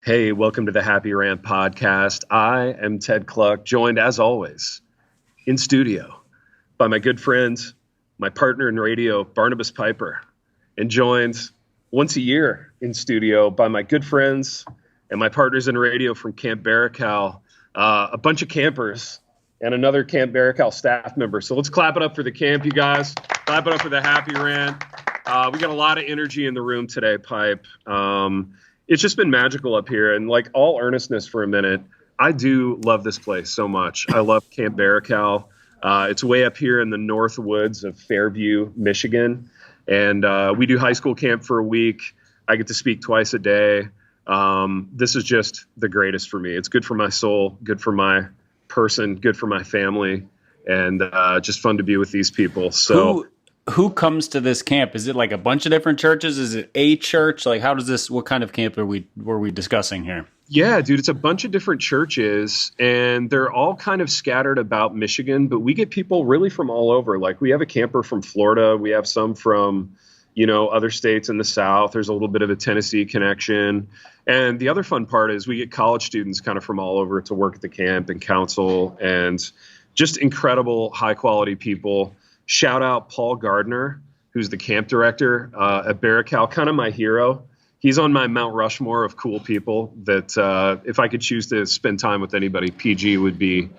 Hey, welcome to the Happy Rant podcast. I am Ted Cluck, joined as always in studio by my good friend, my partner in radio, Barnabas Piper, and joined once a year in studio by my good friends and my partners in radio from Camp Baracal, a bunch of campers and another Camp Baracal staff member. So let's clap it up for the camp, you guys. Clap it up for the Happy Rant. We got a lot of energy in the room today, Pipe. It's just been magical up here. And like all earnestness for a minute, I do love this place so much. I love Camp Baracal. It's way up here in the north woods of Fairview, Michigan. And we do high school camp for a week. I get to speak twice a day. This is just the greatest for me. It's good for my soul, good for my person, good for my family, and just fun to be with these people. So. Who comes to this camp? Is it like a bunch of different churches? Is it a church? Like, how does this? What kind of camp were we discussing here? Yeah, dude, it's a bunch of different churches, and they're all kind of scattered about Michigan. But we get people really from all over. Like, we have a camper from Florida. We have some from, other states in the South. There's a little bit of a Tennessee connection. And the other fun part is we get college students kind of from all over to work at the camp and counsel, and just incredible, high quality people. Shout out Paul Gardner, who's the camp director at Baracal, kind of my hero. He's on my Mount Rushmore of cool people that if I could choose to spend time with anybody, PG would be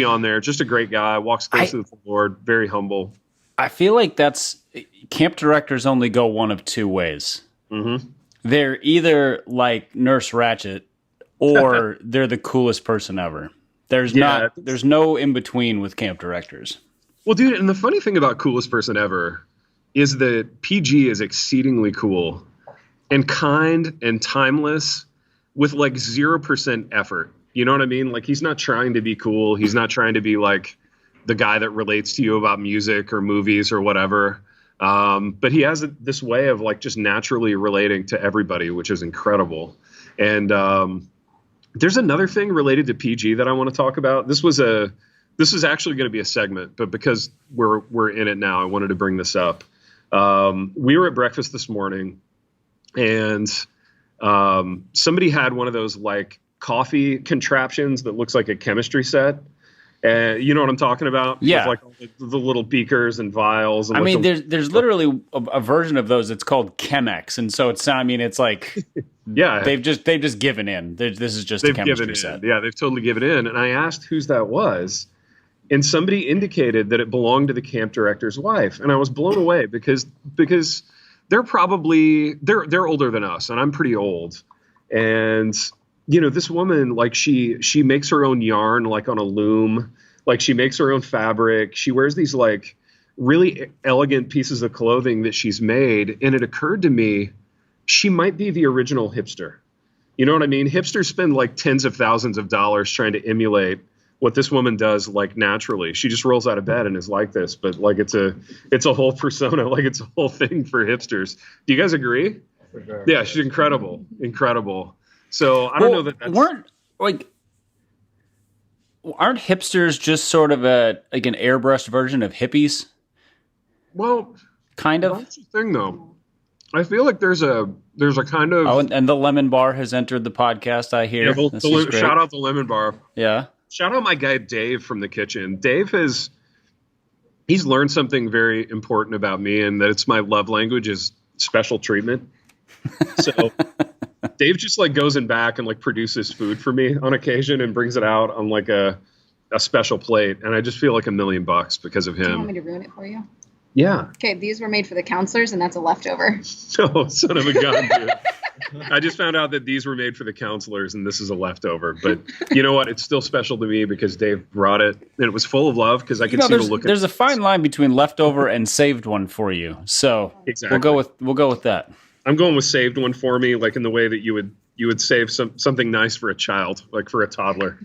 on there. Just a great guy, walks closely with the Lord, very humble. I feel like camp directors only go one of two ways. Mm-hmm. They're either like Nurse Ratched or they're the coolest person ever. There's no in between with camp directors. Well, dude, and the funny thing about coolest person ever is that PG is exceedingly cool and kind and timeless with like 0% effort. You know what I mean? Like, he's not trying to be cool. He's not trying to be like the guy that relates to you about music or movies or whatever. But he has this way of like just naturally relating to everybody, which is incredible. And there's another thing related to PG that I want to talk about. This is actually going to be a segment, but because we're in it now, I wanted to bring this up. We were at breakfast this morning, and somebody had one of those like coffee contraptions that looks like a chemistry set. And you know what I'm talking about? Yeah. With like the little beakers and vials. And there's literally a version of those. It's called Chemex, and so it's like yeah, they've just given in. This is just a chemistry set. Yeah, they've totally given in. And I asked whose that was. And somebody indicated that it belonged to the camp director's wife. And I was blown away because they're older than us, and I'm pretty old. And, this woman, like she makes her own yarn, like on a loom, like she makes her own fabric. She wears these like really elegant pieces of clothing that she's made. And it occurred to me, she might be the original hipster. You know what I mean? Hipsters spend like tens of thousands of dollars trying to emulate what this woman does, like naturally. She just rolls out of bed and is like this, but like it's a whole persona, like it's a whole thing for hipsters. Do you guys agree? For sure. Yeah, she's incredible. So I don't know that aren't hipsters just sort of an airbrushed version of hippies? Well, kind of. That's the thing, though. I feel like there's a kind of. Oh, and the Lemon Bar has entered the podcast. I hear. Yeah, shout out the Lemon Bar. Yeah. Shout out my guy Dave from the kitchen. Dave he's learned something very important about me, and that it's my love language is special treatment. So Dave just like goes in back and like produces food for me on occasion and brings it out on like a special plate, and I just feel like $1 million because of him. Do you want me to ruin it for you? Yeah. Okay, these were made for the counselors, and that's a leftover. Oh, son of a gun, dude. I just found out that these were made for the counselors, and this is a leftover. But you know what? It's still special to me because Dave brought it, and it was full of love because I could see the look. There's a fine line between leftover and saved one for you. So exactly. We'll go with that. I'm going with saved one for me, like in the way that you would save something nice for a child, like for a toddler.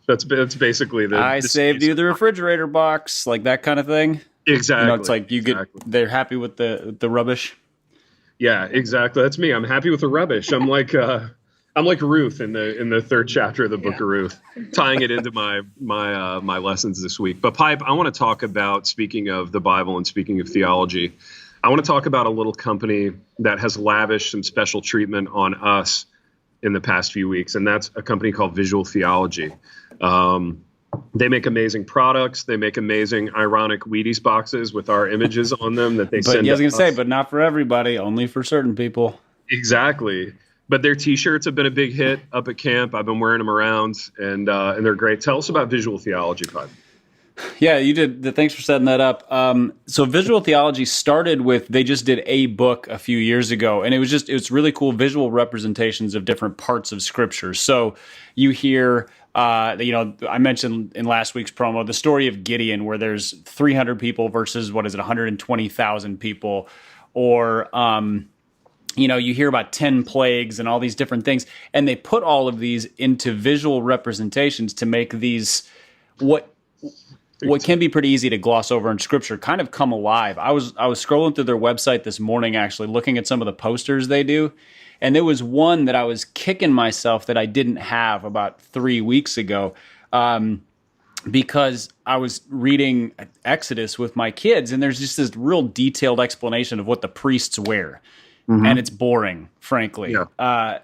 That's basically I saved you the refrigerator box, like that kind of thing. Exactly. It's like they're happy with the rubbish. Yeah, exactly. That's me. I'm happy with the rubbish. I'm like, I'm like Ruth in the third chapter of the book of Ruth, tying it into my lessons this week. But Pipe, I want to talk about, speaking of the Bible and speaking of theology, I want to talk about a little company that has lavished some special treatment on us in the past few weeks, and that's a company called Visual Theology. They make amazing products. They make amazing ironic Wheaties boxes with our images on them that they send. But I was going to say, but not for everybody, only for certain people. Exactly. But their T-shirts have been a big hit up at camp. I've been wearing them around, and they're great. Tell us about Visual Theology, Pipe. Yeah, you did. Thanks for setting that up. So Visual Theology started with, they just did a book a few years ago, and it was really cool visual representations of different parts of Scripture. So you hear, I mentioned in last week's promo, the story of Gideon, where there's 300 people versus, 120,000 people, or you hear about 10 plagues and all these different things, and they put all of these into visual representations to make these what can be pretty easy to gloss over in Scripture kind of come alive. I was scrolling through their website this morning, actually looking at some of the posters they do, and there was one that I was kicking myself that I didn't have about 3 weeks ago, because I was reading Exodus with my kids, and there's just this real detailed explanation of what the priests wear. Mm-hmm. And it's boring, frankly. Yeah.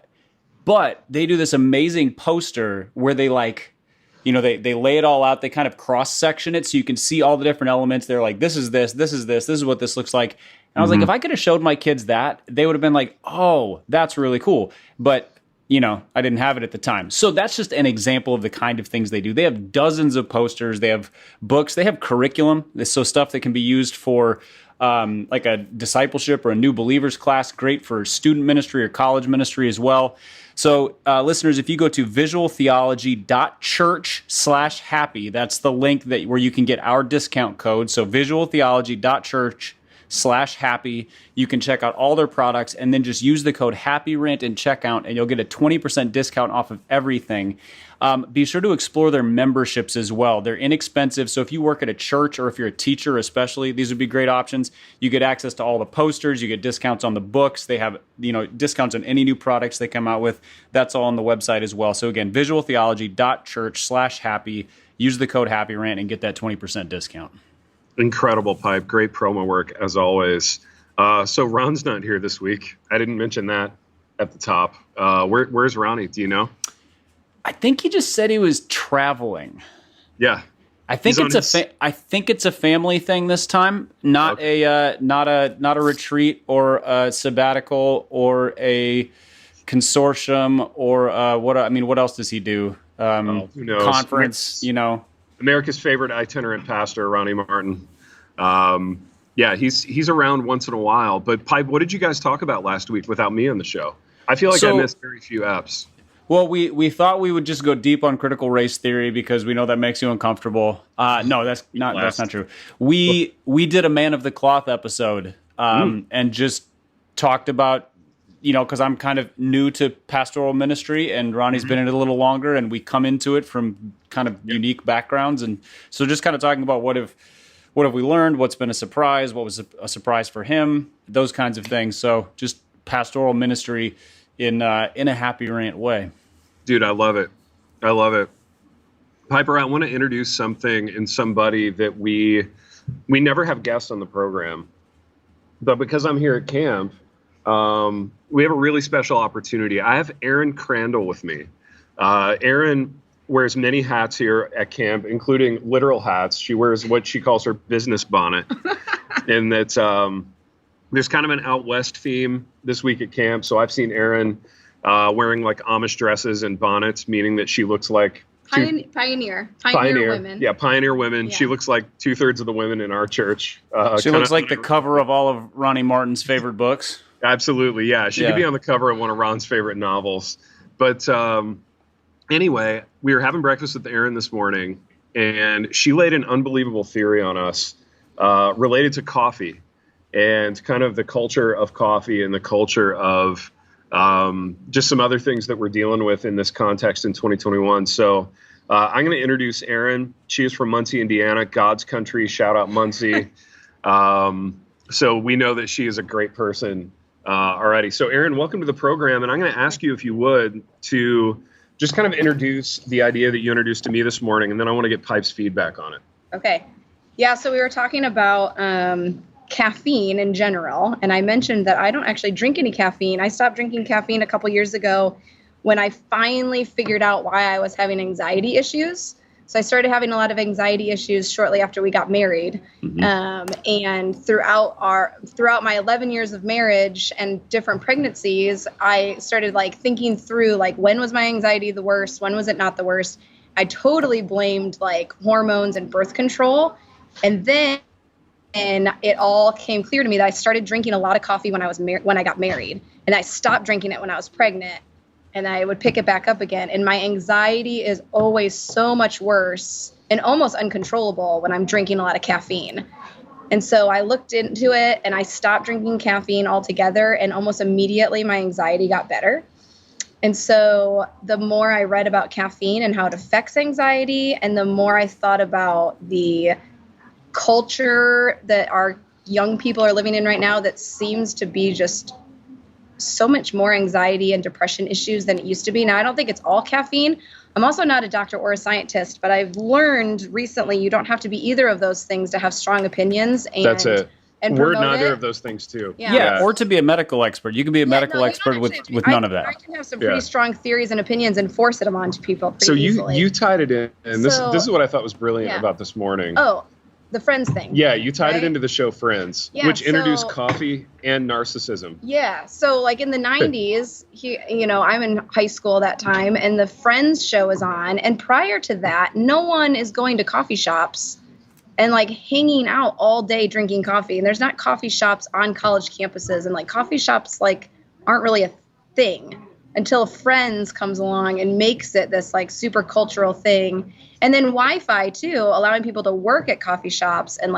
But they do this amazing poster where they they lay it all out. They kind of cross-section it so you can see all the different elements. They're like, this is this, this is this, this is what this looks like. And I was like, if I could have showed my kids that, they would have been like, oh, that's really cool. But, I didn't have it at the time. So that's just an example of the kind of things they do. They have dozens of posters. They have books. They have curriculum. So stuff that can be used for like a discipleship or a new believers class, great for student ministry or college ministry as well. So listeners, if you go to visualtheology.church/happy, that's the link where you can get our discount code. So visualtheology.church/happy, you can check out all their products and then just use the code HAPPYRANT in checkout and you'll get a 20% discount off of everything. Be sure to explore their memberships as well. They're inexpensive, so if you work at a church or if you're a teacher especially, these would be great options. You get access to all the posters, you get discounts on the books, they have discounts on any new products they come out with. That's all on the website as well. So again, visualtheology.church/happy, use the code HAPPYRANT and get that 20% discount. Incredible, Pipe. Great promo work, as always. So Ron's not here this week. I didn't mention that at the top. Where's Ronnie? Do you know? I think he just said he was traveling. Yeah. I think it's a family thing this time, not a retreat or a sabbatical or a consortium or what else does he do? Who knows? Conference, America's favorite itinerant pastor, Ronnie Martin. He's around once in a while. But Pipe, what did you guys talk about last week without me on the show? I feel like I missed very few apps. Well, we thought we would just go deep on critical race theory because we know that makes you uncomfortable. No, that's not true. We did a Man of the Cloth episode and just talked about, because I'm kind of new to pastoral ministry and Ronnie's been in it a little longer and we come into it from kind of unique backgrounds. And so just kind of talking about what have we learned, what's been a surprise, what was a surprise for him, those kinds of things. So just pastoral ministry in a happy rant way. Dude, I love it. Piper, I want to introduce something in somebody that we never have guests on the program, but because I'm here at camp, we have a really special opportunity. I have Erin Crandall with me. Erin wears many hats here at camp, including literal hats. She wears what she calls her business bonnet. And that's there's kind of an out west theme this week at camp. So I've seen Erin wearing like Amish dresses and bonnets, meaning that she looks like pioneer women. Yeah, pioneer women. Yeah. She looks like 2/3 of the women in our church. She looks like the cover of all of Ronnie Martin's favorite books. Absolutely, yeah. She could be on the cover of one of Ron's favorite novels. But anyway, we were having breakfast with Erin this morning, and she laid an unbelievable theory on us related to coffee and kind of the culture of coffee and the culture of just some other things that we're dealing with in this context in 2021. So I'm going to introduce Erin. She is from Muncie, Indiana, God's country. Shout out Muncie. So we know that she is a great person Alrighty. So, Erin, welcome to the program. And I'm going to ask you, if you would, to just kind of introduce the idea that you introduced to me this morning, and then I want to get Pipe's feedback on it. Okay. Yeah, so we were talking about caffeine in general, and I mentioned that I don't actually drink any caffeine. I stopped drinking caffeine a couple years ago when I finally figured out why I was having anxiety issues. So I started having a lot of anxiety issues shortly after we got married. And throughout my 11 years of marriage and different pregnancies, I started thinking through when was my anxiety the worst? When was it not the worst? I totally blamed hormones and birth control. And then it all came clear to me that I started drinking a lot of coffee when I got married, and I stopped drinking it when I was pregnant. And I would pick it back up again. And my anxiety is always so much worse and almost uncontrollable when I'm drinking a lot of caffeine. And so I looked into it and I stopped drinking caffeine altogether. And almost immediately my anxiety got better. And so the more I read about caffeine and how it affects anxiety, and the more I thought about the culture that our young people are living in right now that seems to be just so much more anxiety and depression issues than it used to be. Now, I don't think it's all caffeine. I'm also not a doctor or a scientist, but I've learned recently you don't have to be either of those things to have strong opinions. And that's it. And we're neither of those things too. Yeah, or to be a medical expert. You can be a medical expert with none of that. I can have some pretty strong theories and opinions and force them onto people pretty easily. You tied it in, and this is what I thought was brilliant about this morning. Oh, the Friends thing. Yeah, you tied it into the show Friends, which introduced coffee and narcissism. Yeah, so in the 90s, I'm in high school that time, and the Friends show is on. And prior to that, no one is going to coffee shops and hanging out all day drinking coffee. And there's not coffee shops on college campuses, and coffee shops aren't really a thing until Friends comes along and makes it this super cultural thing. And then Wi-Fi too, allowing people to work at coffee shops and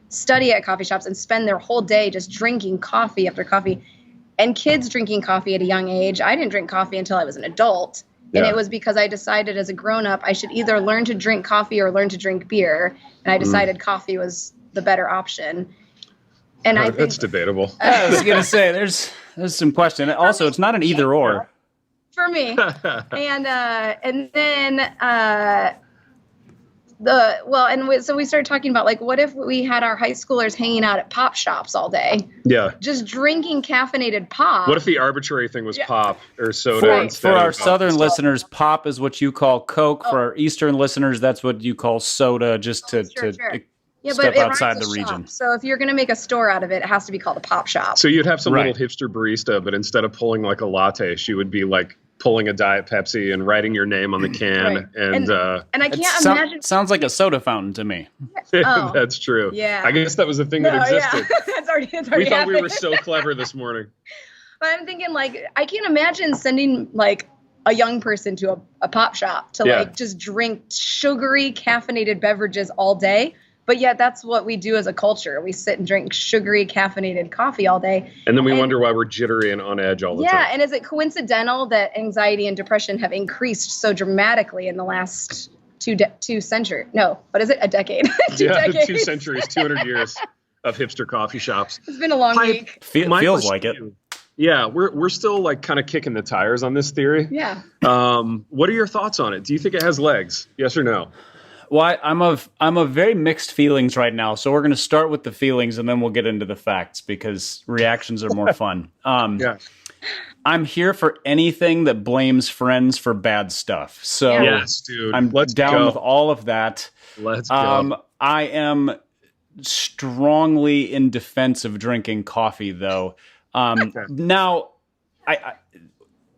study at coffee shops and spend their whole day just drinking coffee after coffee. And kids drinking coffee at a young age. I didn't drink coffee until I was an adult. And it was because I decided as a grown-up I should either learn to drink coffee or learn to drink beer. And I decided coffee was the better option. And I think that's debatable. I was going to say, there's some question. Also, it's not an either or. For me. And then so we started talking about what if we had our high schoolers hanging out at pop shops all day? Yeah. Just drinking caffeinated pop. What if the arbitrary thing was pop or soda instead? For our southern listeners, pop is what you call Coke. For our eastern listeners, that's what you call soda, just to step outside the region. So if you're going to make a store out of it, it has to be called a pop shop. So you'd have some little hipster barista, but instead of pulling a latte, she would be pulling a Diet Pepsi and writing your name on the can. And I can't imagine. Sounds like a soda fountain to me. That's true. Yeah. I guess that was the thing that existed. Yeah. it's already we thought we were so clever this morning. But I'm thinking I can't imagine sending a young person to a pop shop to just drink sugary caffeinated beverages all day. But yet that's what we do as a culture. We sit and drink sugary caffeinated coffee all day. And then we wonder why we're jittery and on edge all the time. Yeah, and is it coincidental that anxiety and depression have increased so dramatically in the last two centuries? No, what is it? A decade. Decades. 2 centuries, 200 years of hipster coffee shops. It's been a long week. Feels like it. Yeah, we're still kind of kicking the tires on this theory. Yeah. What are your thoughts on it? Do you think it has legs? Yes or no? Well, I'm of very mixed feelings right now. So we're going to start with the feelings and then we'll get into the facts because reactions are more fun. I'm here for anything that blames Friends for bad stuff. So yes, dude. I'm down with all of that. Let's go. I am strongly in defense of drinking coffee, though. Now, I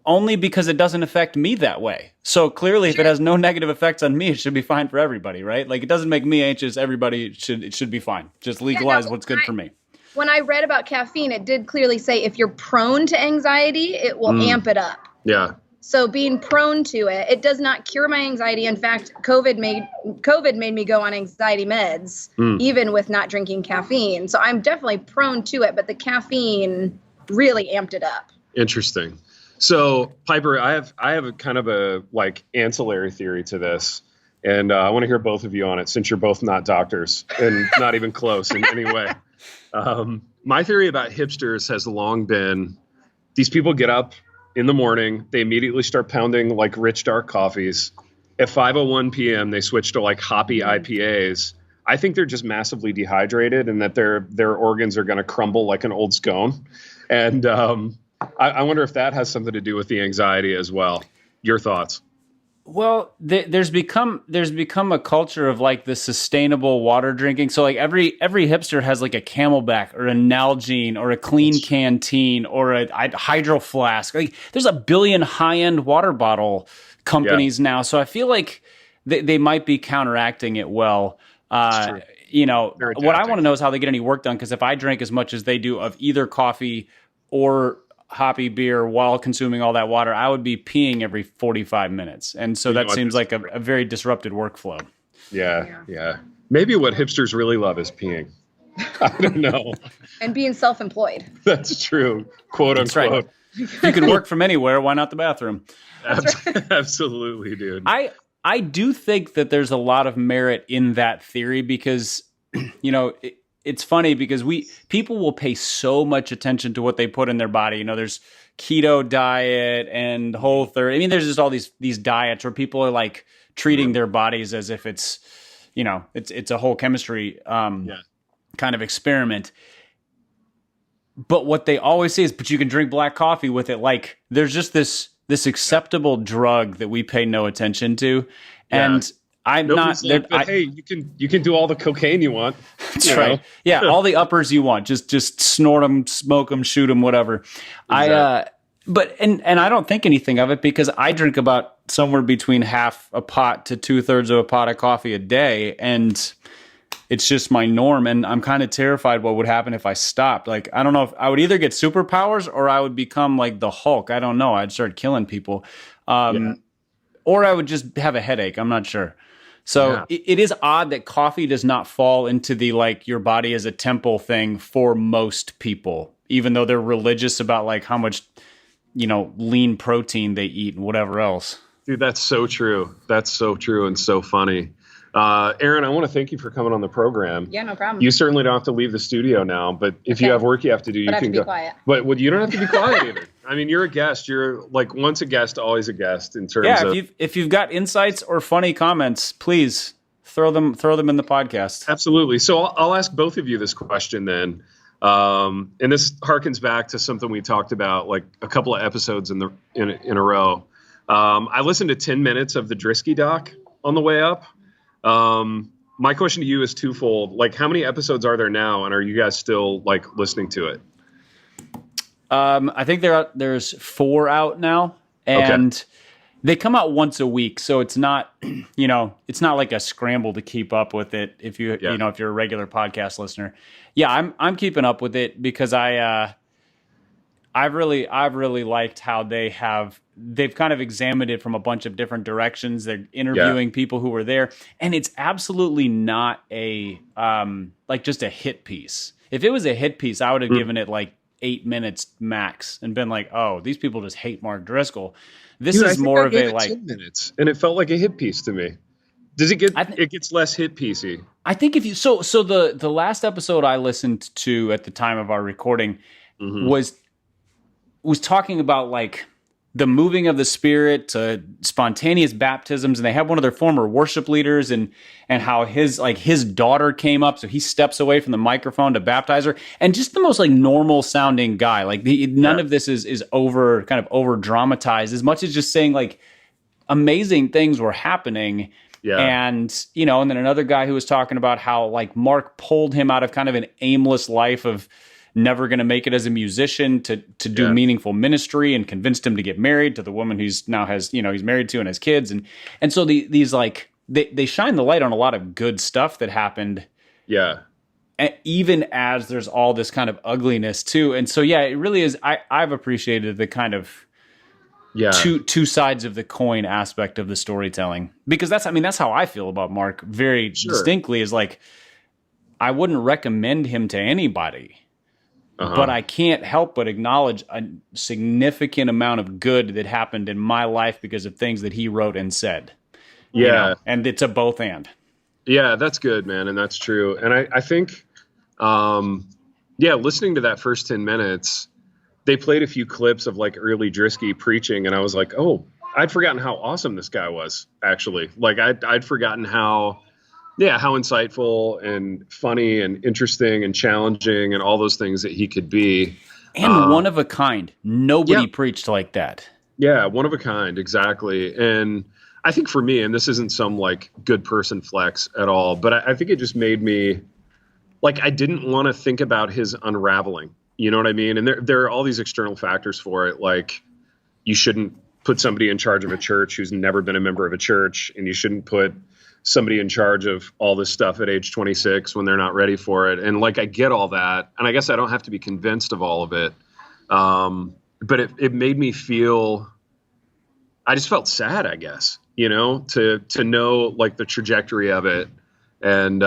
only because it doesn't affect me that way. So clearly, if it has no negative effects on me, it should be fine for everybody, right? It doesn't make me anxious. Everybody should be fine. Just legalize what's good for me. When I read about caffeine, it did clearly say if you're prone to anxiety, it will amp it up. Yeah. So being prone to it, it does not cure my anxiety. In fact, COVID made me go on anxiety meds, even with not drinking caffeine. So I'm definitely prone to it, but the caffeine really amped it up. Interesting. So Piper, I have a kind of a ancillary theory to this, and I want to hear both of you on it since you're both not doctors and not even close in any way. My theory about hipsters has long been these people get up in the morning, they immediately start pounding like rich dark coffees. At 5:01 p.m., they switch to like hoppy IPAs. I think they're just massively dehydrated and that their organs are going to crumble like an old scone. And I wonder if that has something to do with the anxiety as well. Your thoughts? Well, there's become a culture of like the sustainable water drinking. So like every hipster has like a Camelback or a Nalgene or a Clean Canteen or a Hydro Flask. Like there's a billion high-end water bottle companies now. So I feel like they might be counteracting it well. You know, what I want to know is how they get any work done. Because if I drank as much as they do of either coffee or hoppy beer while consuming all that water, I would be peeing every 45 minutes. And so that seems like a very disrupted workflow. Yeah. Maybe what hipsters really love is peeing. I don't know. And being self-employed. That's true. Quote unquote. Right. If you can work from anywhere, why not the bathroom? Absolutely, dude. I do think that there's a lot of merit in that theory because, you know, it's funny because people will pay so much attention to what they put in their body. You know, there's keto diet and Whole30. I mean, there's just all these diets where people are like treating their bodies as if it's, you know, it's a whole chemistry kind of experiment. But what they always say is, but you can drink black coffee with it. Like there's just this acceptable drug that we pay no attention to. And Nobody's hey, you can do all the cocaine you want. That's right. Yeah, all the uppers you want. Just snort them, smoke them, shoot them, whatever. Exactly. But I don't think anything of it because I drink about somewhere between half a pot to 2/3 of a pot of coffee a day, and it's just my norm. And I'm kind of terrified what would happen if I stopped. Like I don't know if I would either get superpowers or I would become like the Hulk. I don't know. I'd start killing people, or I would just have a headache. I'm not sure. So it is odd that coffee does not fall into the like your body is a temple thing for most people, even though they're religious about like how much, you know, lean protein they eat and whatever else. Dude, that's so true. That's so true and so funny. Erin, I want to thank you for coming on the program. Yeah, no problem. You certainly don't have to leave the studio now, but if you have work you have to do, you can go. Quiet. But you don't have to be quiet either. I mean, you're a guest. You're like once a guest, always a guest in terms of. If you've got insights or funny comments, please throw them in the podcast. Absolutely. So I'll ask both of you this question then. And this harkens back to something we talked about like a couple of episodes in a row. I listened to 10 minutes of the Drisky doc on the way up. My question to you is twofold. Like, how many episodes are there now, and are you guys still like listening to it? I think there's 4 out now, and they come out once a week, so it's not, you know, it's not like a scramble to keep up with it. If you you know, if you're a regular podcast listener, I'm keeping up with it because I've really liked how they've kind of examined it from a bunch of different directions. They're interviewing people who were there, and it's absolutely not a like just a hit piece. If it was a hit piece, I would have given it like 8 minutes max and been like, oh, these people just hate Mark Driscoll. This is more of a like 10 minutes, and it felt like a hit piece to me. Does it get? It gets less hit piecey. I think if you so the last episode I listened to at the time of our recording was talking about like the moving of the Spirit to spontaneous baptisms, and they had one of their former worship leaders and how his daughter came up, so he steps away from the microphone to baptize her, and just the most like normal sounding guy. Like none of this is over dramatized as much as just saying like amazing things were happening. Yeah. And, you know, and then another guy who was talking about how like Mark pulled him out of kind of an aimless life of never going to make it as a musician to do meaningful ministry, and convinced him to get married to the woman he's now has, you know, he's married to and has kids. And so these like, they shine the light on a lot of good stuff that happened. Yeah. Even as there's all this kind of ugliness too. And so, yeah, it really is. I've appreciated the kind of two sides of the coin aspect of the storytelling, because that's how I feel about Mark very distinctly, is like, I wouldn't recommend him to anybody. But I can't help but acknowledge a significant amount of good that happened in my life because of things that he wrote and said. Yeah. You know? And it's a both and. Yeah, that's good, man. And that's true. And I think Yeah, listening to that first 10 minutes, they played a few clips of like early Drisky preaching, and I was like, oh, I'd forgotten how awesome this guy was, actually. Like I'd forgotten how insightful and funny and interesting and challenging and all those things that he could be. And one of a kind. Nobody preached like that. Yeah, one of a kind, exactly. And I think for me, and this isn't some like good person flex at all, but I think it just made me like, I didn't want to think about his unraveling. You know what I mean? And there are all these external factors for it. Like, you shouldn't put somebody in charge of a church who's never been a member of a church, and you shouldn't put somebody in charge of all this stuff at age 26 when they're not ready for it. And like, I get all that, and I guess I don't have to be convinced of all of it. But it made me feel, I just felt sad, I guess, you know, to know like the trajectory of it. And,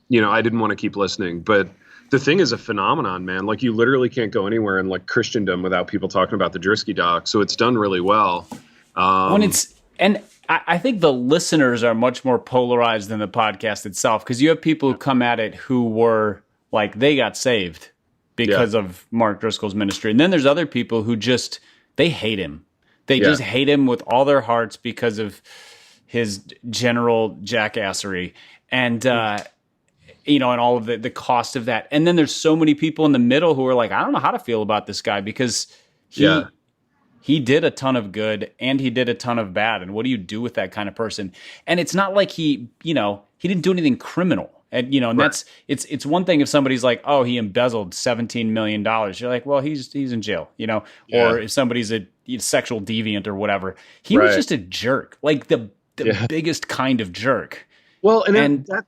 you know, I didn't want to keep listening, but the thing is a phenomenon, man. Like, you literally can't go anywhere in like Christendom without people talking about the Drisky doc. So it's done really well. I think the listeners are much more polarized than the podcast itself, because you have people who come at it who were like, they got saved because of Mark Driscoll's ministry. And then there's other people who just, they hate him. They just hate him with all their hearts because of his general jackassery. And, you know, and all of the cost of that. And then there's so many people in the middle who are like, I don't know how to feel about this guy, because he did a ton of good and he did a ton of bad. And what do you do with that kind of person? And it's not like he didn't do anything criminal. And, you know, and that's, it's one thing if somebody's like, oh, he embezzled $17 million. You're like, well, he's in jail, you know, or if somebody's a sexual deviant or whatever, he was just a jerk, like the biggest kind of jerk. Well, and that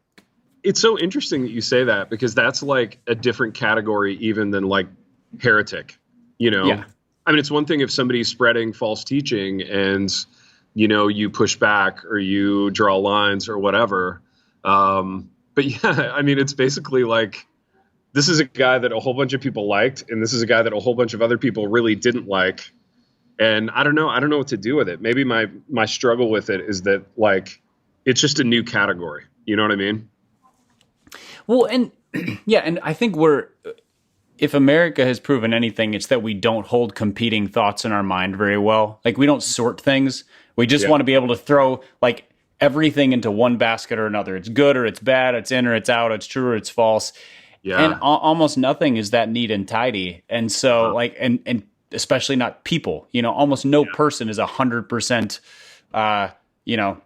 it's so interesting that you say that, because that's like a different category even than like heretic, you know? Yeah. I mean, it's one thing if somebody's spreading false teaching and, you know, you push back or you draw lines or whatever. But yeah, I mean, it's basically like, this is a guy that a whole bunch of people liked, and this is a guy that a whole bunch of other people really didn't like. And I don't know what to do with it. Maybe my struggle with it is that like, it's just a new category. You know what I mean? Well, and yeah, and I think if America has proven anything, it's that we don't hold competing thoughts in our mind very well. Like, we don't sort things. We just want to be able to throw like everything into one basket or another. It's good or it's bad, it's in or it's out, it's true or it's false. Yeah. And almost nothing is that neat and tidy. And so like, and especially not people, you know, almost no person is 100%, you know,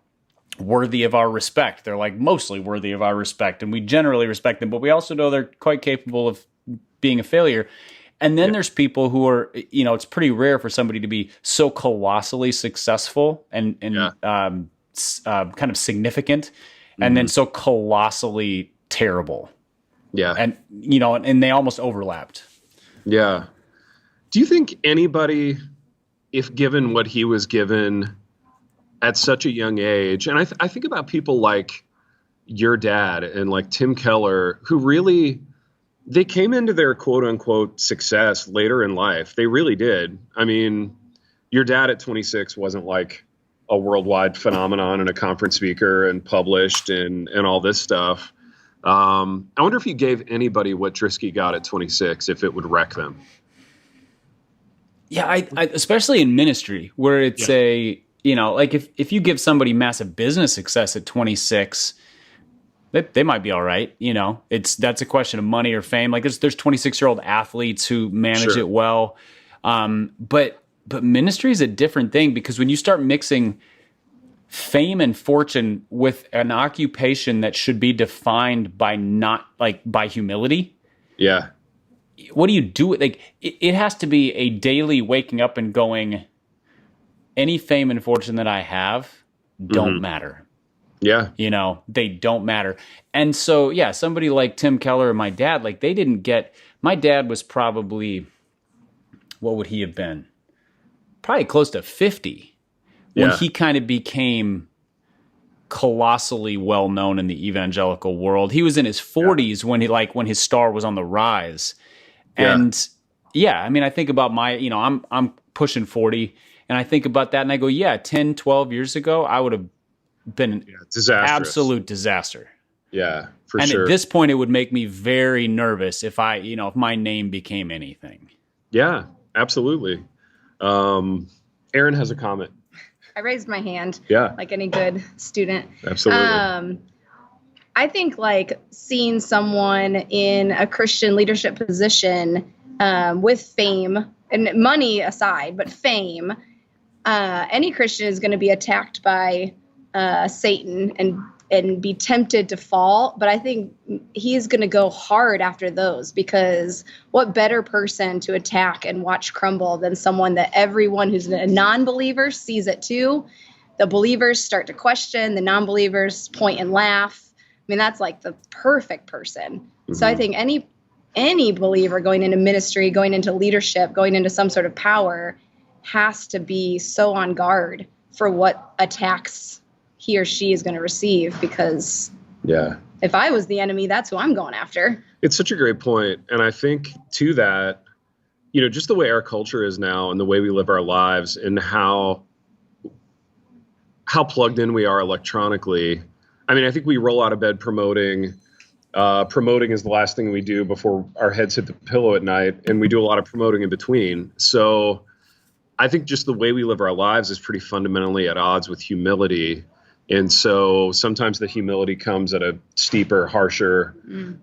worthy of our respect. They're like mostly worthy of our respect, and we generally respect them, but we also know they're quite capable of being a failure. And then there's people who are, you know, it's pretty rare for somebody to be so colossally successful and kind of significant, and then so colossally terrible. Yeah. And, you know, and they almost overlapped. Yeah. Do you think anybody, if given what he was given at such a young age, and I think about people like your dad and like Tim Keller, who really, they came into their quote unquote success later in life. They really did. I mean, your dad at 26 wasn't like a worldwide phenomenon and a conference speaker and published and all this stuff. I wonder if you gave anybody what Drisky got at 26, if it would wreck them. Yeah, I especially in ministry, where it's you know, like if you give somebody massive business success at 26, they might be all right. You know, that's a question of money or fame. Like there's 26-year-old athletes who manage it well. But ministry is a different thing, because when you start mixing fame and fortune with an occupation that should be defined by by humility. Yeah. What do you do? Like it has to be a daily waking up and going, any fame and fortune that I have don't matter. Yeah. You know, they don't matter. And so, yeah, somebody like Tim Keller or my dad, like they didn't get, my dad was probably, what would he have been? Probably close to 50 when he kind of became colossally well known in the evangelical world. He was in his 40s when his star was on the rise. And I mean, I think about I'm pushing 40, and I think about that and I go, 10, 12 years ago, I would have been an absolute disaster. Yeah, for and sure. At this point, it would make me very nervous if if my name became anything. Yeah, absolutely. Erin has a comment. I raised my hand. Yeah. Like any good student. Absolutely. I think like seeing someone in a Christian leadership position with fame and money aside, but fame, any Christian is going to be attacked by Satan and be tempted to fall. But I think he's going to go hard after those, because what better person to attack and watch crumble than someone that everyone who's a non-believer sees it too. The believers start to question, the non-believers point and laugh. I mean, that's like the perfect person. Mm-hmm. So I think any believer going into ministry, going into leadership, going into some sort of power has to be so on guard for what attacks he or she is going to receive, because if I was the enemy, that's who I'm going after. It's such a great point. And I think to that, just the way our culture is now and the way we live our lives and how plugged in we are electronically. I mean, I think we roll out of bed promoting. Promoting is the last thing we do before our heads hit the pillow at night, and we do a lot of promoting in between. So I think just the way we live our lives is pretty fundamentally at odds with humility. And so sometimes the humility comes at a steeper, harsher,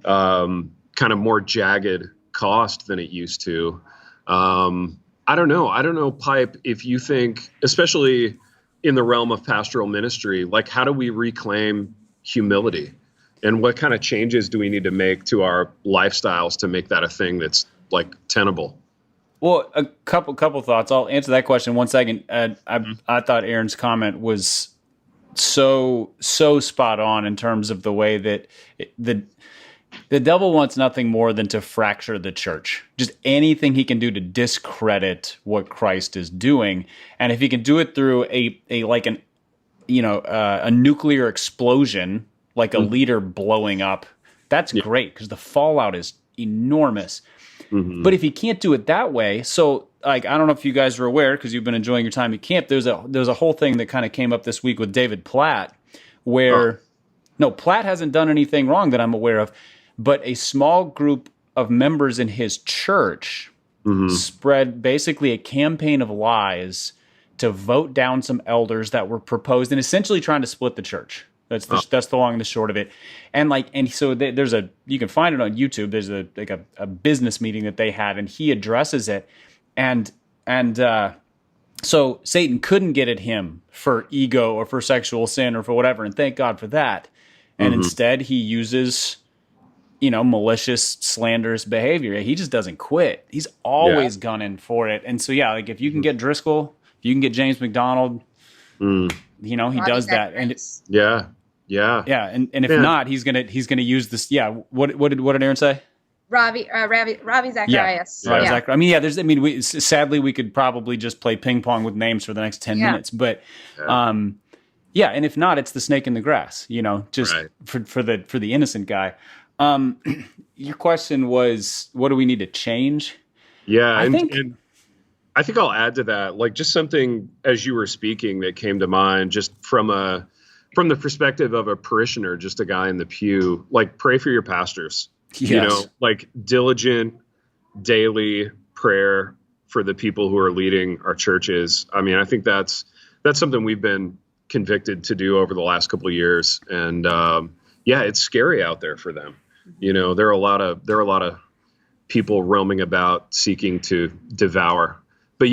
kind of more jagged cost than it used to. I don't know, Pipe, if you think, especially in the realm of pastoral ministry, like how do we reclaim humility? And what kind of changes do we need to make to our lifestyles to make that a thing that's like tenable? Well, a couple thoughts. I'll answer that question in 1 second. I thought Erin's comment was so spot on in terms of the way that the devil wants nothing more than to fracture the church. Just anything he can do to discredit what Christ is doing, and if he can do it through a nuclear explosion, like a leader blowing up, that's great, because the fallout is enormous. Mm-hmm. But if he can't do it that way, so like I don't know if you guys are aware, because you've been enjoying your time at camp. There's a whole thing that kind of came up this week with David Platt, where no, Platt hasn't done anything wrong that I'm aware of, but a small group of members in his church spread basically a campaign of lies to vote down some elders that were proposed, and essentially trying to split the church. That's the long and the short of it. And so there's you can find it on YouTube. There's a business meeting that they had, and he addresses it. And so Satan couldn't get at him for ego or for sexual sin or for whatever, and thank God for that. And instead he uses, malicious, slanderous behavior. He just doesn't quit. He's always gunning for it. And so like if you can get Driscoll, if you can get James McDonald, he does that. And Yeah. And if not, he's gonna use this. Yeah. What did Erin say? Ravi Zacharias. Ravi Zacharias. Sadly, we could probably just play ping pong with names for the next 10 minutes. But, and if not, it's the snake in the grass. For the innocent guy. Your question was, what do we need to change? Yeah, I think I'll add to that, like just something as you were speaking that came to mind, just from the perspective of a parishioner, just a guy in the pew, like pray for your pastors. Yes. Like diligent daily prayer for the people who are leading our churches. I mean, I think that's something we've been convicted to do over the last couple of years. And it's scary out there for them. There are a lot of people roaming about seeking to devour. But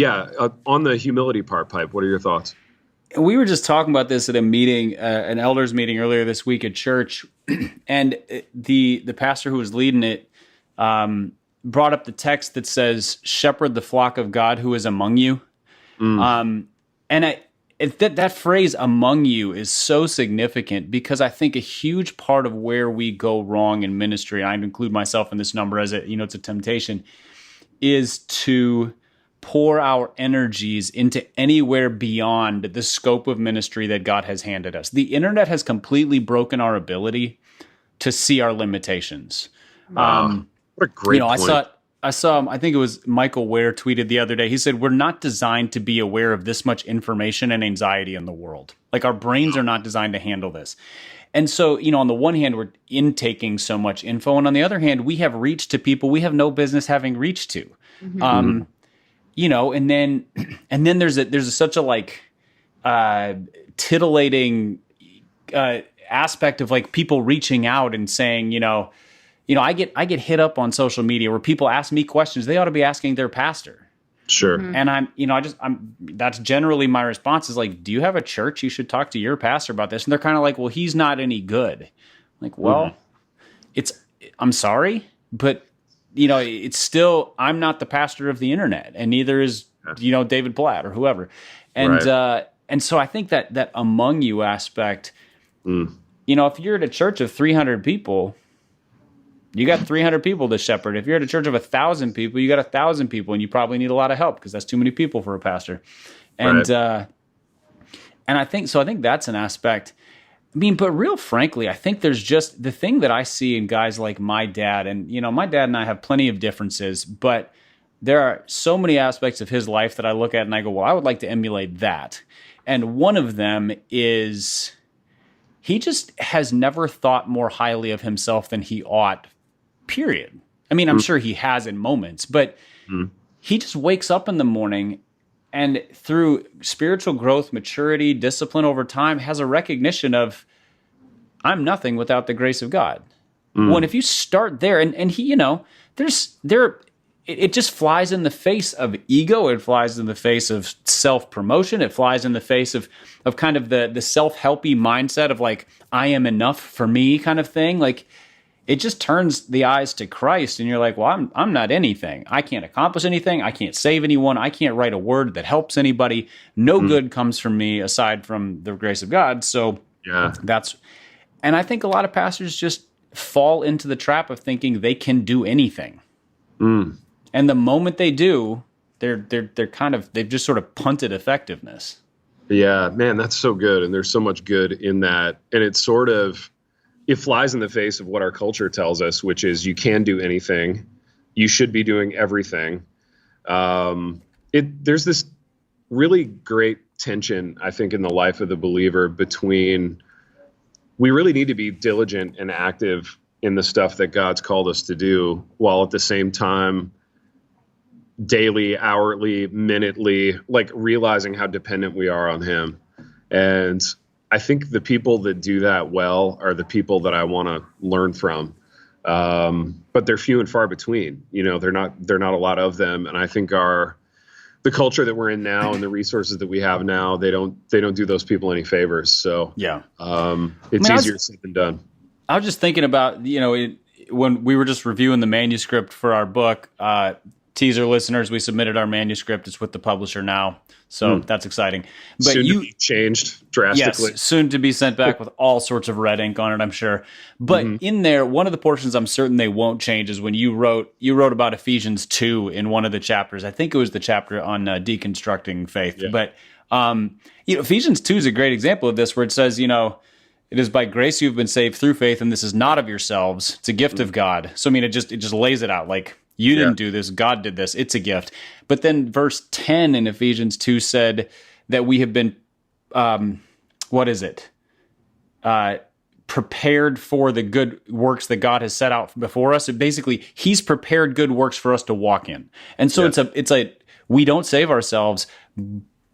on the humility part, Pipe, what are your thoughts? We were just talking about this at a meeting, an elders meeting earlier this week at church, and the pastor who was leading it brought up the text that says, "Shepherd the flock of God who is among you," and that phrase "among you" is so significant, because I think a huge part of where we go wrong in ministry, and I include myself in this number as it's a temptation, is to pour our energies into anywhere beyond the scope of ministry that God has handed us. The internet has completely broken our ability to see our limitations. What a great point. I saw, I think it was Michael Ware tweeted the other day. He said, we're not designed to be aware of this much information and anxiety in the world. Like our brains are not designed to handle this. And so, on the one hand, we're intaking so much info. And on the other hand, we have reached to people we have no business having reached to. Mm-hmm. And then there's such a like titillating aspect of like people reaching out and saying, I get hit up on social media where people ask me questions they ought to be asking their pastor. Sure. Mm-hmm. And that's generally my response is like, do you have a church? You should talk to your pastor about this. And they're kind of like, well, he's not any good. I'm like, well, I'm sorry, but it's still, I'm not the pastor of the internet, and neither is, David Platt or whoever. And, and so I think that among you aspect, if you're at a church of 300 people, you got 300 people to shepherd. If you're at a church of 1,000 people, you got 1,000 people, and you probably need a lot of help because that's too many people for a pastor. And and I think that's an aspect. I mean, but real frankly, I think there's just the thing that I see in guys like my dad, and my dad and I have plenty of differences, but there are so many aspects of his life that I look at and I go, well, I would like to emulate that. And one of them is he just has never thought more highly of himself than he ought. Period. I mean, I'm sure he has in moments, but he just wakes up in the morning and through spiritual growth, maturity, discipline over time has a recognition of I'm nothing without the grace of God. Well, and if you start there and he, it just flies in the face of ego. It flies in the face of self-promotion. It flies in the face of kind of the self-helpy mindset of like, I am enough for me kind of thing. Like, it just turns the eyes to Christ, and you're like, well, I'm not anything. I can't accomplish anything. I can't save anyone. I can't write a word that helps anybody. No good comes from me aside from the grace of God. So and I think a lot of pastors just fall into the trap of thinking they can do anything. And the moment they do, they've just sort of punted effectiveness. Yeah, man, that's so good. And there's so much good in that. And it flies in the face of what our culture tells us, which is you can do anything. You should be doing everything. There's this really great tension, I think, in the life of the believer between we really need to be diligent and active in the stuff that God's called us to do, while at the same time, daily, hourly, minutely, like realizing how dependent we are on Him. And I think the people that do that well are the people that I want to learn from. But they're few and far between. They're not a lot of them. And I think the culture that we're in now and the resources that we have now, they don't do those people any favors. So it's easier said than done. I was just thinking about, when we were just reviewing the manuscript for our book, teaser listeners, we submitted our manuscript. It's with the publisher now. So that's exciting. But soon to be changed drastically. Yes, soon to be sent back with all sorts of red ink on it, I'm sure. But in there, one of the portions I'm certain they won't change is when you wrote about Ephesians 2 in one of the chapters. I think it was the chapter on deconstructing faith. Yeah. But Ephesians 2 is a great example of this, where it says, it is by grace you've been saved through faith, and this is not of yourselves. It's a gift of God. So, it just lays it out like, you didn't do this. God did this. It's a gift. But then verse 10 in Ephesians 2 said that we have been, prepared for the good works that God has set out before us. And basically, He's prepared good works for us to walk in. And so we don't save ourselves,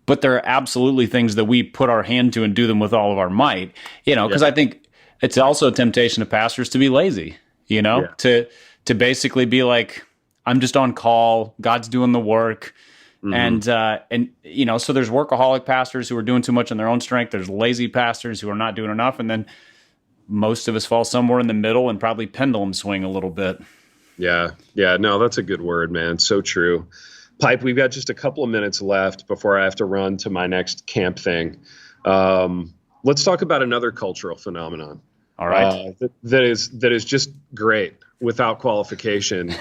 but there are absolutely things that we put our hand to and do them with all of our might. Because I think it's also a temptation of pastors to be lazy. To basically be like, I'm just on call. God's doing the work. And so there's workaholic pastors who are doing too much in their own strength. There's lazy pastors who are not doing enough. And then most of us fall somewhere in the middle and probably pendulum swing a little bit. Yeah. No, that's a good word, man. So true. Pipe, we've got just a couple of minutes left before I have to run to my next camp thing. Let's talk about another cultural phenomenon. All right. That is just great without qualification.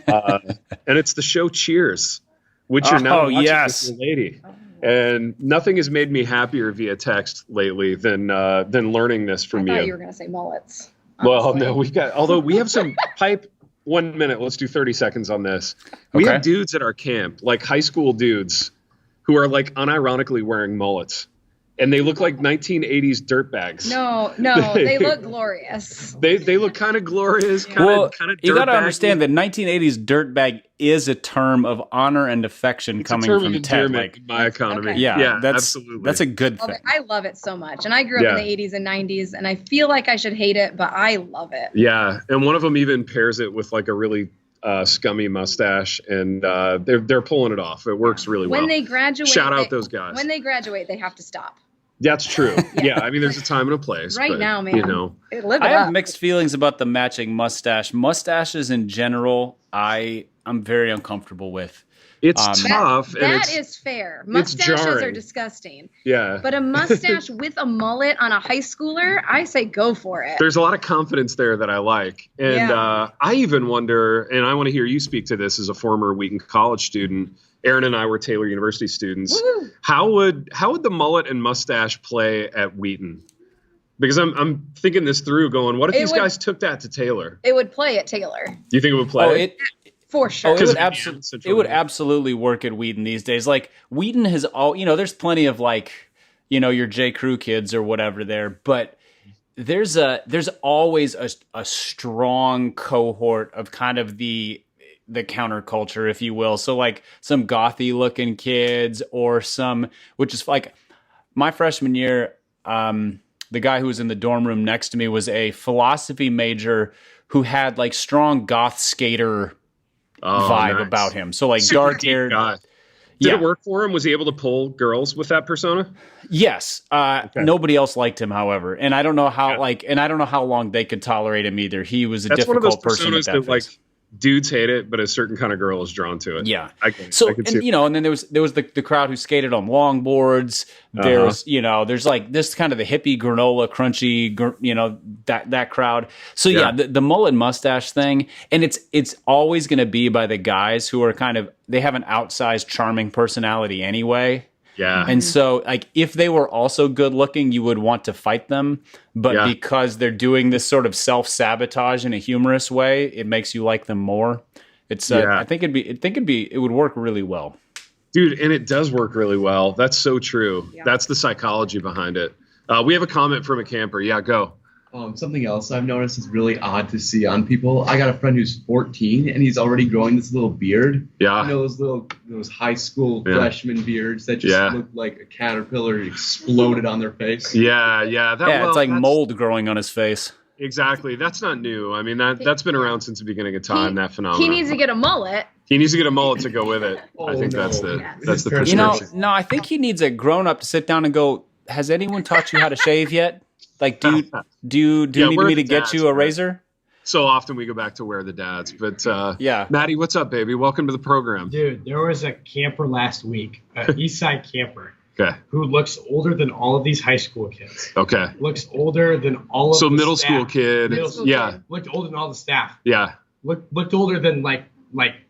And it's the show Cheers, which you're now watching with your lady. And nothing has made me happier via text lately than learning this from you. I thought you were going to say mullets. Honestly. Well, no, although we have some Pipe, 1 minute. Let's do 30 seconds on this. We have dudes at our camp, like high school dudes, who are like unironically wearing mullets. And they look like 1980s dirtbags. No, they look glorious. They look kind of glorious, kind of you got to understand that 1980s dirtbag is a term of honor and affection coming from Ted. Like my economy. Okay. Yeah, absolutely. That's a good thing. I love it so much. And I grew up in the 80s and 90s, and I feel like I should hate it, but I love it. Yeah, and one of them even pairs it with like a really scummy mustache, and they're pulling it off. It works really well. When they graduate, shout out those guys. When they graduate, they have to stop. That's true. Yeah, I mean, there's a time and a place. Right now, man. You know, I have mixed feelings about the matching mustache. Mustaches in general, I'm very uncomfortable with. It's tough. That is fair. Mustaches are disgusting. Yeah. But a mustache with a mullet on a high schooler, I say go for it. There's a lot of confidence there that I like. And I even wonder, and I want to hear you speak to this as a former Wheaton College student. Erin and I were Taylor University students. Woo! How would the mullet and mustache play at Wheaton? Because I'm thinking this through, going, what if these guys took that to Taylor? It would play at Taylor. Do you think it would play? For sure. It would absolutely work at Wheaton these days. Like Wheaton has there's plenty of like, your J. Crew kids or whatever there, but there's always a strong cohort of kind of the counterculture, if you will. So like some gothy looking kids or which is like my freshman year, the guy who was in the dorm room next to me was a philosophy major who had like strong goth skater vibe about him. So like dark hair. Did it work for him? Was he able to pull girls with that persona? Yes. Nobody else liked him, however. And I don't know how how long they could tolerate him either. He was a difficult person at that phase. Dudes hate it, but a certain kind of girl is drawn to it. Yeah. I can see and then there was the crowd who skated on longboards. There's there's like this kind of the hippie granola crunchy, that crowd. So the mullet mustache thing, and it's always going to be by the guys who are they have an outsized charming personality anyway. Yeah. And so like if they were also good looking, you would want to fight them. But because they're doing this sort of self-sabotage in a humorous way, it makes you like them more. It's I think it would work really well. Dude, and it does work really well. That's so true. Yeah. That's the psychology behind it. We have a comment from a camper. Yeah, go. Something else I've noticed is really odd to see on people. I got a friend who's 14 and he's already growing this little beard. Yeah. Those high school freshman beards that just look like a caterpillar exploded on their face. Yeah. It's like mold growing on his face. Exactly. That's not new. I mean, that's been around since the beginning of time, that phenomenon. He needs to get a mullet. He needs to get a mullet to go with it. I think that's the prescription. No, I think he needs a grown-up to sit down and go, has anyone taught you how to shave yet? Like, do you need me to get you a razor? So often we go back to where the dads, but Maddie, what's up, baby? Welcome to the program. Dude, there was a camper last week, an East Side camper, who looks older than all of these high school kids. Okay. Looks older than all of the middle staff. School kid. Kid. Looked older than all the staff. Yeah. Looked older than like.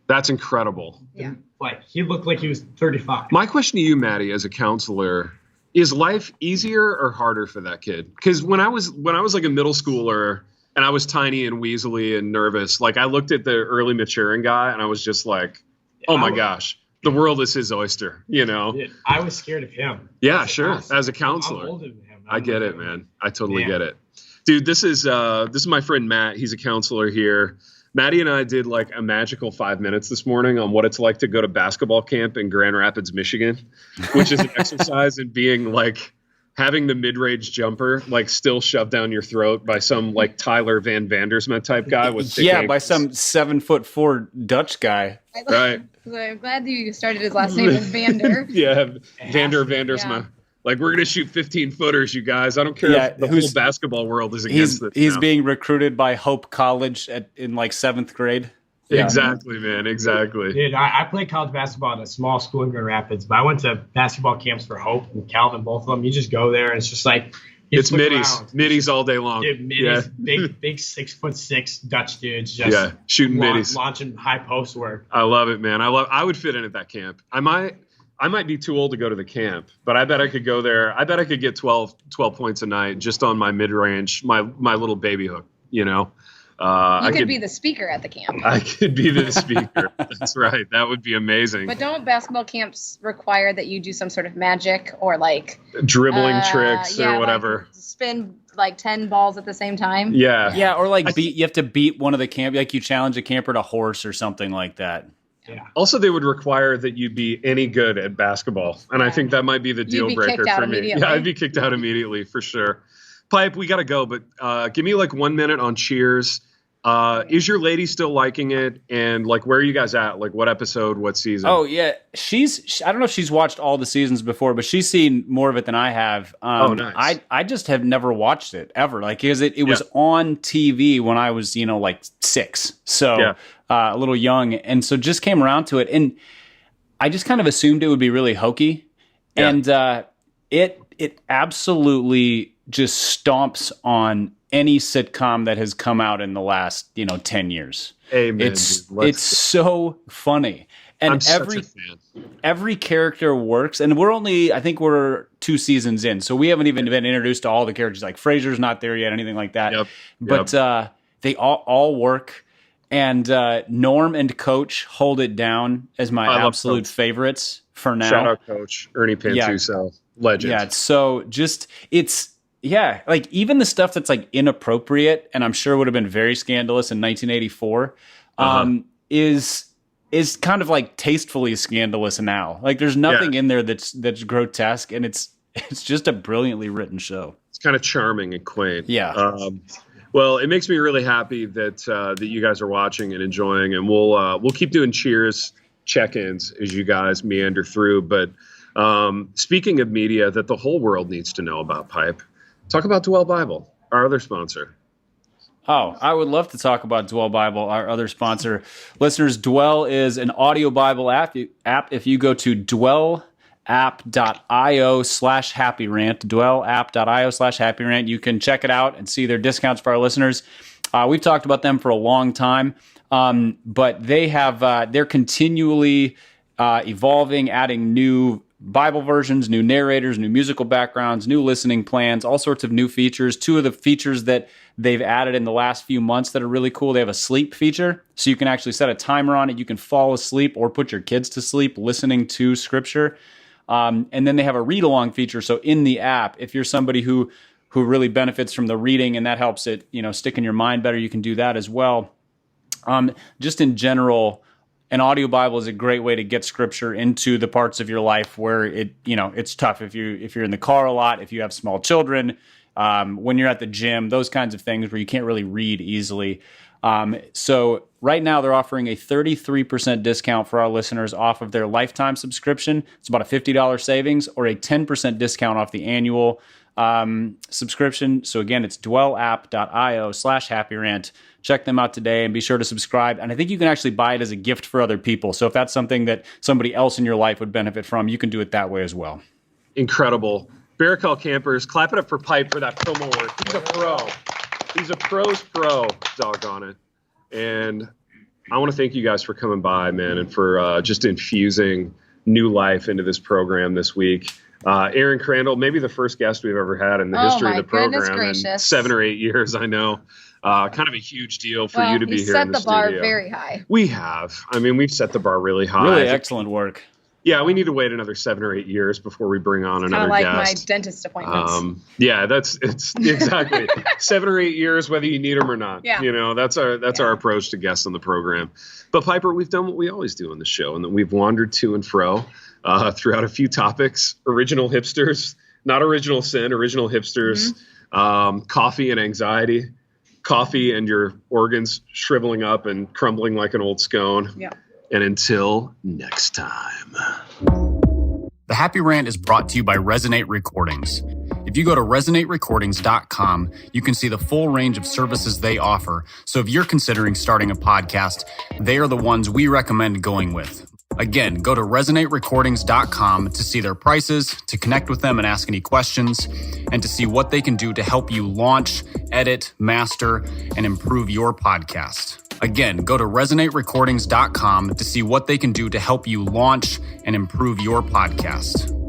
That's incredible. Yeah. Like he looked like he was 35. My question to you, Maddie, as a counselor. Is life easier or harder for that kid? Because when I was like a middle schooler and I was tiny and weaselly and nervous, like I looked at the early maturing guy and I was just like, oh my gosh, the world is his oyster, I was scared of him. Yeah, sure. As a counselor. I'm older than him. I get it, man. I totally get it. Dude, this is my friend Matt. He's a counselor here. Maddie and I did like a magical 5 minutes this morning on what it's like to go to basketball camp in Grand Rapids, Michigan, which is an exercise in being like having the mid-range jumper like still shoved down your throat by some like Tyler Van Vandersma type guy with thick ankles. By some 7'4" Dutch guy. Right. I'm glad you started his last name with Vander. Vandersma. Yeah. Like, we're going to shoot 15-footers, you guys. I don't care if the whole basketball world is against this. He's being recruited by Hope College in like 7th grade. Yeah. Exactly, man. Exactly. Dude, I played college basketball at a small school in Grand Rapids, but I went to basketball camps for Hope and Calvin, both of them. You just go there, and it's just like it's middies all day long. Dude, middies, big 6'6" Dutch dudes, just shooting middies, launching high post work. I love it, man. I would fit in at that camp. I might be too old to go to the camp, but I bet I could go there. I bet I could get 12 points a night just on my mid-range, my little baby hook, You could be the speaker at the camp. I could be the speaker. That's right. That would be amazing. But don't basketball camps require that you do some sort of magic or like dribbling tricks or whatever? Like spin like 10 balls at the same time. Yeah, or like you have to beat one of the camp, like you challenge a camper to horse or something like that. Yeah. Also, they would require that you be any good at basketball, and I think that might be the deal breaker for me. Yeah, I'd be kicked out immediately for sure. Pipe, we got to go, but give me like 1 minute on Cheers. Is your lady still liking it? And like, where are you guys at? Like, what episode, what season? Oh yeah, I don't know if she's watched all the seasons before, but she's seen more of it than I have. Nice. I just have never watched it ever. Like, because it was on TV when I was, like 6. So a little young. And so just came around to it. And I just kind of assumed it would be really hokey. Yeah. And it absolutely just stomps on any sitcom that has come out in the last 10 years. Amen. It's so funny, and I'm such a fan. Every character works. And I think we're 2 seasons in, so we haven't even been introduced to all the characters. Like Frasier's not there yet, anything like that. Yep. But they all work, and Norm and Coach hold it down as my absolute favorites for now. Shout out Coach Ernie Pantuso, legend. Yeah, so like even the stuff that's like inappropriate, and I'm sure would have been very scandalous in 1984, is kind of like tastefully scandalous now. Like there's nothing in there that's grotesque, and it's just a brilliantly written show. It's kind of charming and quaint. Yeah. Well, it makes me really happy that you guys are watching and enjoying, and we'll keep doing Cheers check-ins as you guys meander through. But speaking of media that the whole world needs to know about, Pipe, talk about Dwell Bible, our other sponsor. Oh, I would love to talk about Dwell Bible, our other sponsor. Listeners, Dwell is an audio Bible app. If you go to dwellapp.io/happyrant, dwellapp.io/happyrant, you can check it out and see their discounts for our listeners. We've talked about them for a long time, but they're continually evolving, adding new Bible versions, new narrators, new musical backgrounds, new listening plans, all sorts of new features. 2 of the features that they've added in the last few months that are really cool, they have a sleep feature, so you can actually set a timer on it. You can fall asleep or put your kids to sleep listening to scripture. And then they have a read-along feature, so in the app, if you're somebody who really benefits from the reading and that helps it stick in your mind better, you can do that as well. Just in general, an audio Bible is a great way to get scripture into the parts of your life where it's tough. If you're in the car a lot, if you have small children, when you're at the gym, those kinds of things where you can't really read easily. So right now they're offering a 33% discount for our listeners off of their lifetime subscription. It's about a $50 savings, or a 10% discount off the annual subscription. So again, it's dwellapp.io/happyrant. Check them out today and be sure to subscribe. And I think you can actually buy it as a gift for other people. So if that's something that somebody else in your life would benefit from, you can do it that way as well. Incredible. Barracuda campers, clap it up for Pipe for that promo work. He's a pro. He's a pro's pro, doggone it. And I want to thank you guys for coming by, man, and for just infusing new life into this program this week. Erin Crandall, maybe the first guest we've ever had in the history of the program in 7 or 8 years, I know. Kind of a huge deal for you to be here in the studio. Set the bar very high. We have. I mean, we've set the bar really high. Really excellent work. Yeah, we need to wait another 7 or 8 years before we bring on another guest. Kind of like my dentist appointments. Yeah, it's exactly 7 or 8 years, whether you need them or not. Yeah. That's our approach to guests on the program. But Piper, we've done what we always do on the show, and that we've wandered to and fro throughout a few topics: original hipsters, not original sin, original hipsters, coffee and anxiety, coffee and your organs shriveling up and crumbling like an old scone. Yeah. And until next time. The Happy Rant is brought to you by Resonate Recordings. If you go to resonaterecordings.com, you can see the full range of services they offer. So if you're considering starting a podcast, they are the ones we recommend going with. Again, go to resonaterecordings.com to see their prices, to connect with them and ask any questions, and to see what they can do to help you launch, edit, master, and improve your podcast. Again, go to resonaterecordings.com to see what they can do to help you launch and improve your podcast.